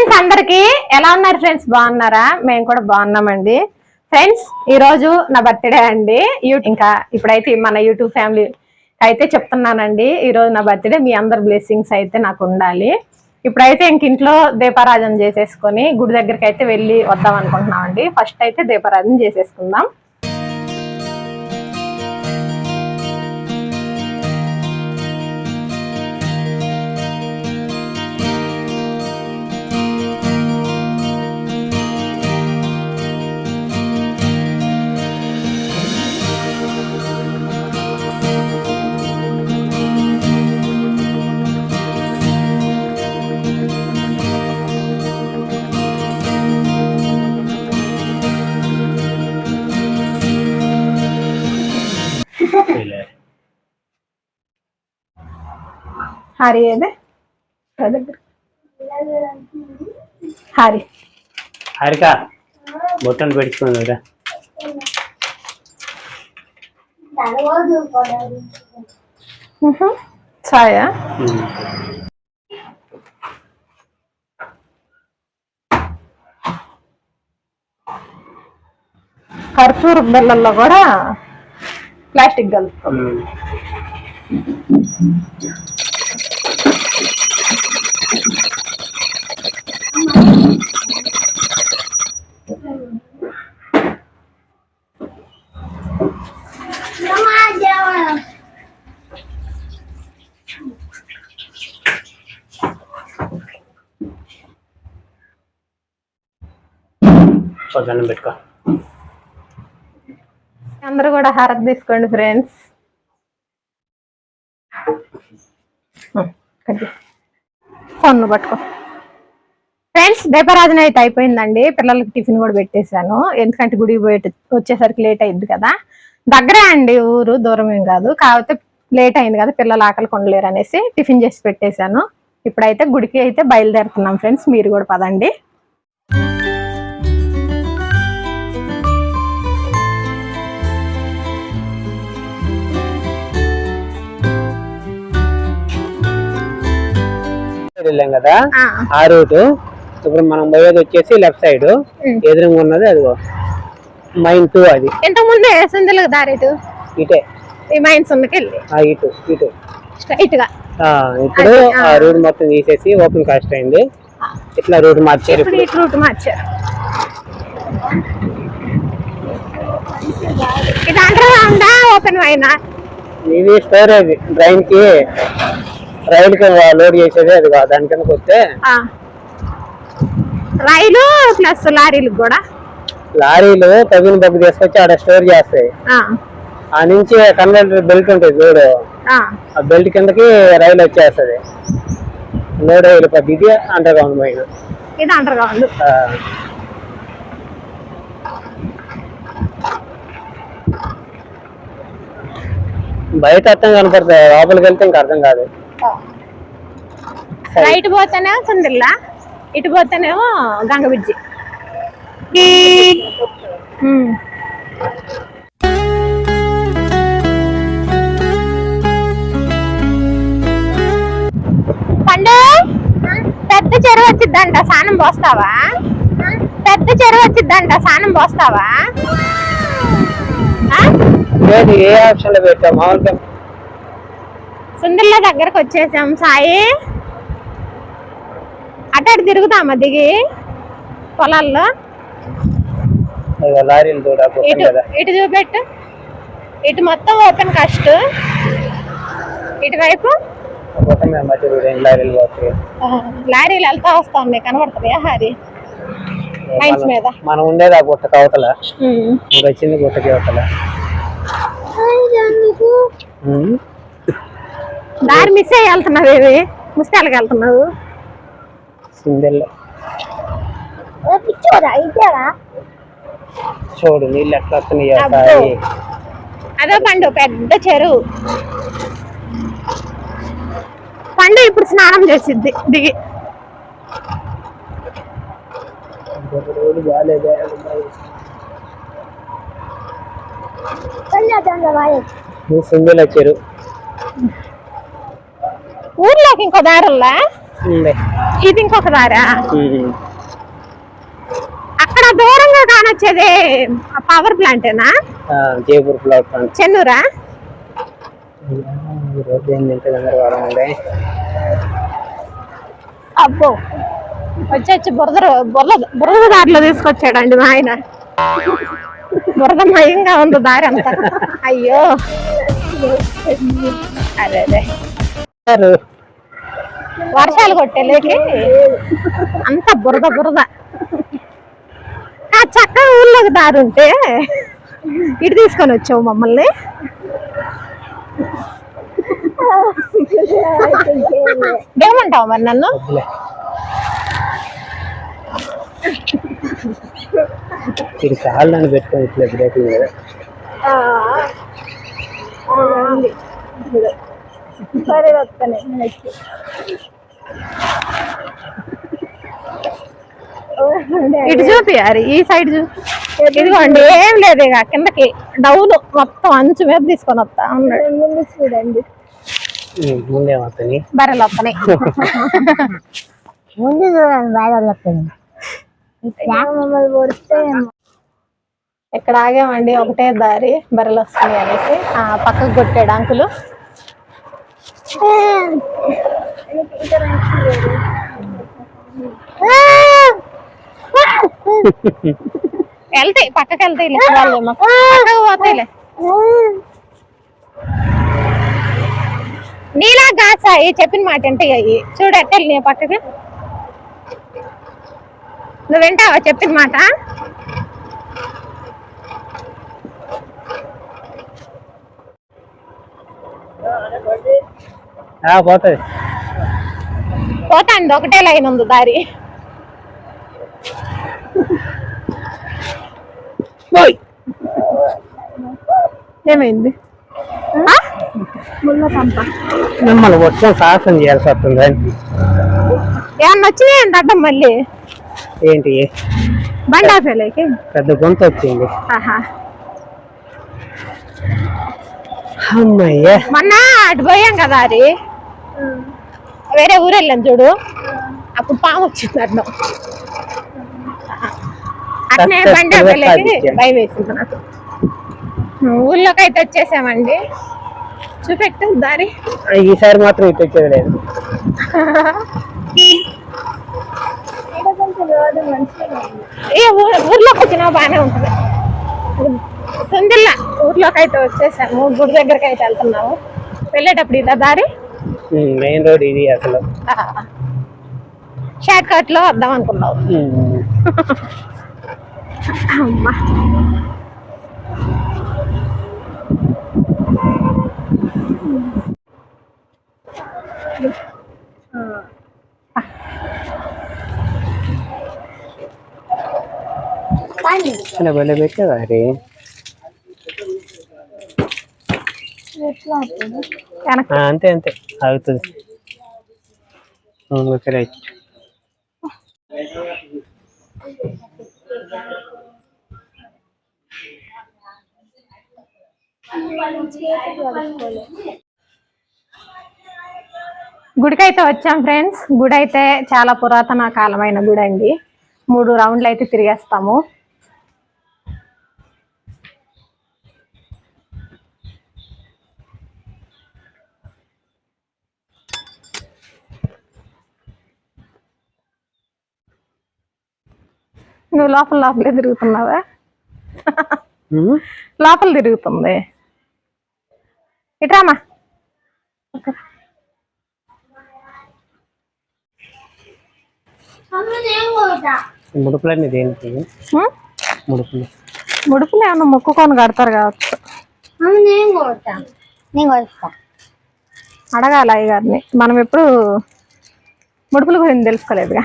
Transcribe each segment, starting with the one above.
Friends అందరికి ఎలా ఉన్నారు ఫ్రెండ్స్? బాగున్నారా? మేము కూడా బాగున్నామండి ఫ్రెండ్స్. ఈ రోజు నా బర్త్డే అండి. ఇంకా ఇప్పుడైతే మన యూట్యూబ్ ఫ్యామిలీ అయితే చెప్తున్నానండి, ఈ రోజు నా బర్త్డే. మీ అందరి బ్లెస్సింగ్స్ అయితే నాకు ఉండాలి. ఇప్పుడైతే ఇంక ఇంట్లో దీపారాధన చేసేసుకొని గుడి దగ్గరికి అయితే వెళ్ళి వద్దాం అనుకుంటున్నామండి. ఫస్ట్ అయితే దీపారాధన చేసేసుకుందాం. హరి ఏదే హరి హరికా బొట్టను పెట్టుకున్నాడు ఛాయ కర్పూర బిళ్ళల్లో కూడా ప్లాస్టిక్ కలుపుతాం. పెట్టుకో. అందరూ కూడా హారతి తీసుకోండి ఫ్రెండ్స్. ఫోన్ పట్టుకో ఫ్రెండ్స్. దీపారాధన అయితే అయిపోయిందండి. పిల్లలకి టిఫిన్ కూడా పెట్టేశాను, ఎందుకంటే గుడికి పోయి వచ్చేసరికి లేట్ అయింది కదా. దగ్గరే అండి ఊరు, దూరం ఏం కాదు. కాకపోతే లేట్ అయింది కదా, పిల్లలు ఆకలి కొనలేరు అనేసి టిఫిన్ చేసి పెట్టేశాను. ఇప్పుడైతే గుడికి అయితే బయలుదేరుతున్నాం ఫ్రెండ్స్. మీరు కూడా పదండి. వెళ్ళాం కదా ఆ రూటు. ఇప్పుడు మనం పోయేది వచ్చేసి లెఫ్ట్ సైడ్, ఎదురుగా ఉన్నది అదిగో మైన్ 2. అది ఇంత ముందే సందులకు దారి ఇటే, ఈ మైన్స్ ఉన్నకెళ్ళి ఇటు ఇటు స్ట్రైట్ గా. ఇప్పుడు ఆ రూట్ మొత్తం తీసేసి ఓపెన్ కాస్ట్ అయింది. ఇట్లా రూట్ మార్చారు. రూట్ మార్చారు. ఇది అండర్ గ్రౌండ్ ఓపెన్ అయినా ఇది స్టోరేజ్. డ్రైన్ కి రైలు కి లోడ్ చేసేది అది కాదు. దాని కిందకి వస్తే రైలు ప్లస్ లారీలు కూడా, లారీలు తగిన డబ్బు తీసుకొచ్చి ఆడ స్టోర్ చేస్తాయి. ఆ నుంచి కన్వర్టర్ బెల్ట్ ఉంటుంది చూడు, ఆ బెల్ట్ కిందకి రైలు వచ్చేస్తుంది, లోడ్ వెళ్ళిపోద్ది. ఇది అండర్ గ్రౌండ్ మైన్. ఇది అండర్ గ్రౌండ్. బయట అర్థం కనపడుతుంది, లోపలికి వెళ్తే ఇంకా అర్థం కాదు. రైట్ పోతేనేమో సుందిల్లా, ఇటు పోతేనేమో గంగ బ్రిడ్జి. పండు పెద్ద చెరువు వచ్చిద్దంట, స్నానం పోస్తావా? పెద్ద చెరువు వచ్చిద్దంట, స్నానం పోస్తావా? ఏ ఆప్షన్ లో పెట్టా? మామూలుగా సుందర్ల దగ్గరకు వచ్చేసాం సాయి. అటు తిరుగుతామా దిగి పొలాల్లో? లారీలు ఇటు చూపెట్టు. ఇటు మొత్తం ఓపెన్ కాస్ట్, ఇటువైపు లారీలు వెళ్తా వస్తా ఉన్నాయి, కనబడుతుంది. హరి మైన్స్ మీద మనం ఉండేది ఆ గుట్ట కవతల, వచ్చింది గుట్టకి అవతల. దారి మిస్ అయ్యి వెళ్తున్నావు, ఏవి ముస్తాలకి వెళ్తున్నావు. చూడు నీళ్ళు ఎట్లా వస్తున్నాయి. అదో పండు పెద్ద చెరువు. పండు ఇప్పుడు స్నానం చేసిద్ది దిగి. చెరువు ఊర్లోకి ఇంకో దారుల్లా ఇది ఇంకొక దారా? అక్కడ దూరంగా కానొచ్చేది పవర్ ప్లాంటేనా? Jaipur power plant. చెన్నూరా? అబ్బో వచ్చి బురద దారిలో తీసుకొచ్చాడండి మా ఆయన. బురద మయంగా ఉంది దారి అంతా. అయ్యో అదే అదే వర్షాలు కొట్టేలేకి అంత బురద బురద. చక్కగా ఊళ్ళోకి దారి ఉంటే ఇటు తీసుకొని వచ్చావు మమ్మల్ని. ఏమంటావు మరి నన్ను? కాళ్ళని పెట్టుకొని ఇట్లా బ్రేకింగ్ కదా. సరే వస్తానే. ఇటు చూపియాలి, ఈ సైడ్ ఇదిగోండి. ఏం లేదు ఇక కిందకి డౌన్ మొత్తం అంచు మీద తీసుకొని వస్తా ఉన్నాడు. ముందు చూడండి బర్రెలు వస్తున్నాయి. ముందు చూడండి బర్రెలు వస్తున్నాయి. ఇక్కడ ఆగామండి, ఒకటే దారి బర్రెలు వస్తున్నాయి అనేసి. పక్కకు కొట్టాడు అంకులు. వెళ్తాయి పక్కకి వెళ్తాయి, పక్కకు పోతాయిలే. నీలా కాసాయి చెప్పిన మాట అంటే అయ్యి చూడు ఎట్టెళ్ళి నీ పక్కకి. నువ్వు వింటావా చెప్పిన మాట? పోతాండి, ఒకటే లైన్ ఉంది దారి. ఏమైంది? మిమ్మల్ని వచ్చి సాహసం చేయాల్సి వస్తుంది. ఏమన్నా వచ్చినాయి ఏంటి అడ్డం మళ్ళీ? ఏంటి బండాపేలకి పెద్ద గొంతు వచ్చింది. మొన్న అటు పోయాం కదా, అది వేరే ఊరు వెళ్ళాం చూడు, అప్పుడు పాము వచ్చింది అడ్డం. అట్నే బండాపేలకి భయం వేసింది నాకు. ఊళ్ళోకి అయితే వచ్చేసామండి. చూపెట్టు దారి. ఈసారి మాత్రం ఇటు వచ్చేది లేదు. ఊర్లోకి వచ్చినా బాగానే ఉంటుంది. సుందిల్లా ఊర్లోకి అయితే వచ్చేసాము. గుడి దగ్గరకి అయితే వెళ్తున్నాము. వెళ్ళేటప్పుడు ఇదా దారి? మెయిన్ రోడ్ ఇది. అసలు షార్ట్ కట్ లో వద్దాం అనుకున్నావు. అమ్మా భలే పెట్టేవా రే. అంతే అంతే అవుతుంది. గుడికి అయితే వచ్చాం ఫ్రెండ్స్. గుడి అయితే చాలా పురాతన కాలమైన గుడి అండి. 3 రౌండ్లు అయితే తిరిగేస్తాము. నువ్వు లోపలే తిరుగుతున్నావా? లోపల తిరుగుతుంది. ఇట్రామా. ముడుపులన్నీ దేనికి? ముడుపులు ఏమన్నా మొక్కుకొని కడతారు కావచ్చు. అడగాల అయ్య గారిని. మనం ఎప్పుడు ముడుపుల గురించి తెలుసుకోలేదుగా.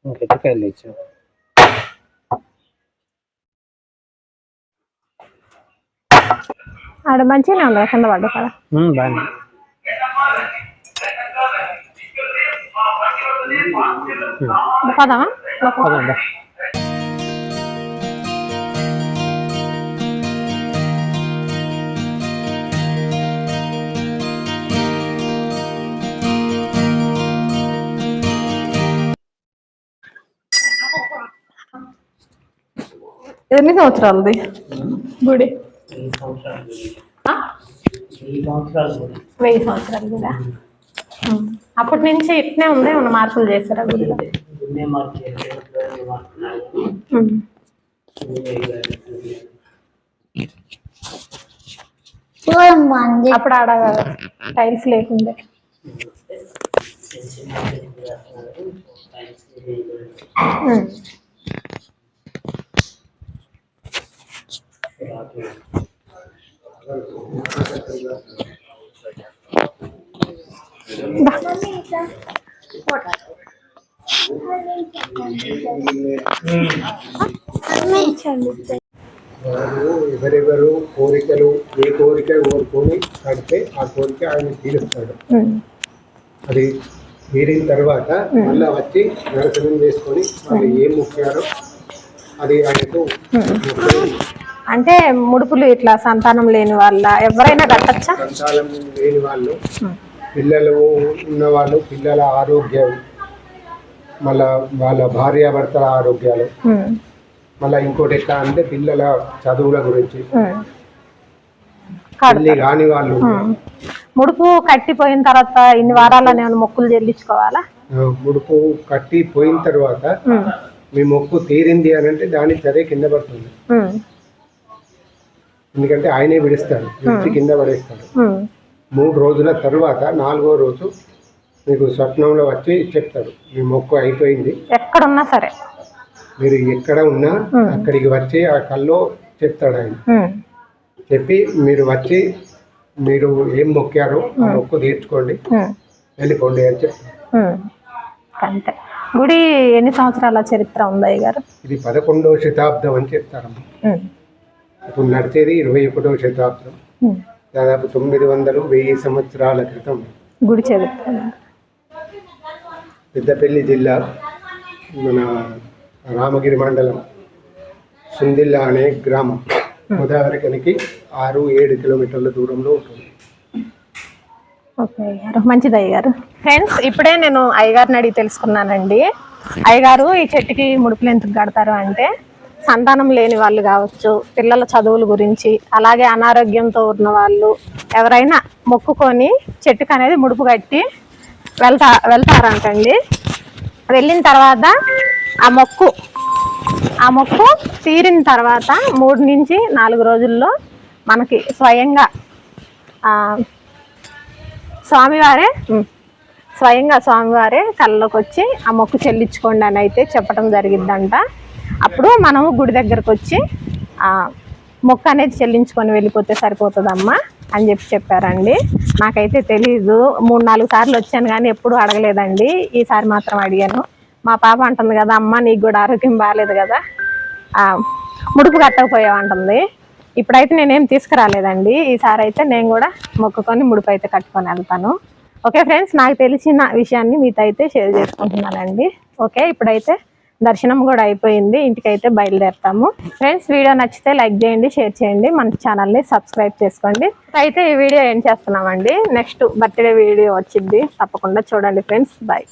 ఇంకైతే కాయలు తెచ్చాం. ఆడ మంచిగానే ఉంది కింద పడ్డ కదా. బాగా పదమా ఎన్ని సంవత్సరాలది గుడి? 1000 సంవత్సరాలు కూడా. అప్పటి నుంచి ఇట్నే ఉంది, ఏమన్నా మార్పులు చేస్తారా గుడిలో? అప్పుడు ఆడ టైల్స్ లేకుండే. ఎవరెవరు కోరికలు ఏ కోరిక కోరుకొని కడితే ఆ కోరిక ఆయన తీరుస్తాడు. అది తీరిన తర్వాత మళ్ళా వచ్చి దర్శనం చేసుకొని వాళ్ళు ఏం ముఖ్యారో అది ఆయనకు. అంటే ముడుపులు ఇట్లా సంతానం లేని వాళ్ళ ఎవరైనా కట్టచ్చా? సంతానం లేని వాళ్ళు, పిల్లలు ఉన్నవాళ్ళు, పిల్లల ఆరోగ్యం, మళ్ళా వాళ్ళ భార్యాభర్తల ఆరోగ్యాలు, మళ్ళీ ఇంకోటి ఎట్లా అంటే పిల్లల చదువుల గురించి, పెళ్లి కాని వాళ్ళు. ముడుపు కట్టిపోయిన తర్వాత ఇన్ని వారాలని మొక్కులు చెల్లించుకోవాలా? ముడుపు కట్టిపోయిన తర్వాత మీ మొక్కు తీరింది అని అంటే దాని సరే కింద పడుతుంది. ఎందుకంటే ఆయనే విడిస్తాడు, విడిచి కింద పడేస్తాడు. 3 రోజుల తర్వాత 4వ రోజు మీకు స్వప్నంలో వచ్చి చెప్తాడు మీ మొక్కు అయిపోయింది. ఎక్కడున్నా సరే మీరు ఎక్కడ ఉన్నా అక్కడికి వచ్చి ఆ కల్లో చెప్తాడు ఆయన. చెప్పి మీరు వచ్చి మీరు ఏం మొక్కారో ఆ మొక్కు తీర్చుకోండి, వెళ్ళిపోండి అని చెప్తారు. అంతే. గుడి ఎన్ని సంవత్సరాల చరిత్ర ఉంది అయ్యగారు? ఇది 11వ శతాబ్దం అని చెప్తారమ్మా. ఇప్పుడు నడిచేది 21వ శతాబ్దం. దాదాపు 900-1000 సంవత్సరాల క్రితం గుడి చరిత్ర. పెద్దపల్లి జిల్లా, మన రామగిరి మండలం, సుందిల్లా అనే గ్రామం గోదావరి కనికి 6-7 కిలోమీటర్ల దూరంలో ఉంటుంది. ఓకే అయ్యారు, మంచిది అయ్యారు. ఫ్రెండ్స్, ఇప్పుడే నేను అయ్యగారిని అడిగి తెలుసుకున్నానండి. అయ్యగారు ఈ చెట్టుకి ముడుపులు ఎందుకు కడతారు అంటే, సంతానం లేని వాళ్ళు కావచ్చు, పిల్లల చదువుల గురించి, అలాగే అనారోగ్యంతో ఉన్న వాళ్ళు ఎవరైనా మొక్కుకొని చెట్టుకు అనేది ముడుపు కట్టి వెళ్తారంటండి. వెళ్ళిన తర్వాత ఆ మొక్కు తీరిన తర్వాత 3 నుంచి 4 రోజుల్లో మనకి స్వయంగా స్వామివారే కళ్ళలోకి వచ్చి ఆ మొక్కు చెల్లించుకోండి అని అయితే చెప్పడం జరిగిద్దంట. అప్పుడు మనము గుడి దగ్గరకు వచ్చి ఆ మొక్కు అనేది చెల్లించుకొని వెళ్ళిపోతే సరిపోతుందమ్మా అని చెప్పారండి. నాకైతే తెలీదు, 3-4 సార్లు వచ్చాను కానీ ఎప్పుడు అడగలేదండి. ఈసారి మాత్రం అడిగాను. మా పాప అంటుంది కదా, అమ్మ నీకు కూడా ఆరోగ్యం బాగాలేదు కదా, ముడుపు కట్టకపోయావంటుంది. ఇప్పుడైతే నేనేం తీసుకురాలేదండి. ఈసారి అయితే నేను కూడా మొక్కుకొని ముడుపు అయితే కట్టుకొని వెళ్తాను. ఓకే ఫ్రెండ్స్, నాకు తెలిసిన విషయాన్ని మీతో అయితే షేర్ చేసుకుంటున్నానండి. ఓకే, ఇప్పుడైతే దర్శనం కూడా అయిపోయింది, ఇంటికైతే బయలుదేరుతాము. ఫ్రెండ్స్, వీడియో నచ్చితే లైక్ చేయండి, షేర్ చేయండి, మన ఛానల్ని సబ్స్క్రైబ్ చేసుకోండి. అయితే ఈ వీడియో ఏం చేస్తున్నామండి, నెక్స్ట్ బర్త్డే వీడియో వచ్చింది, తప్పకుండా చూడండి ఫ్రెండ్స్. బాయ్.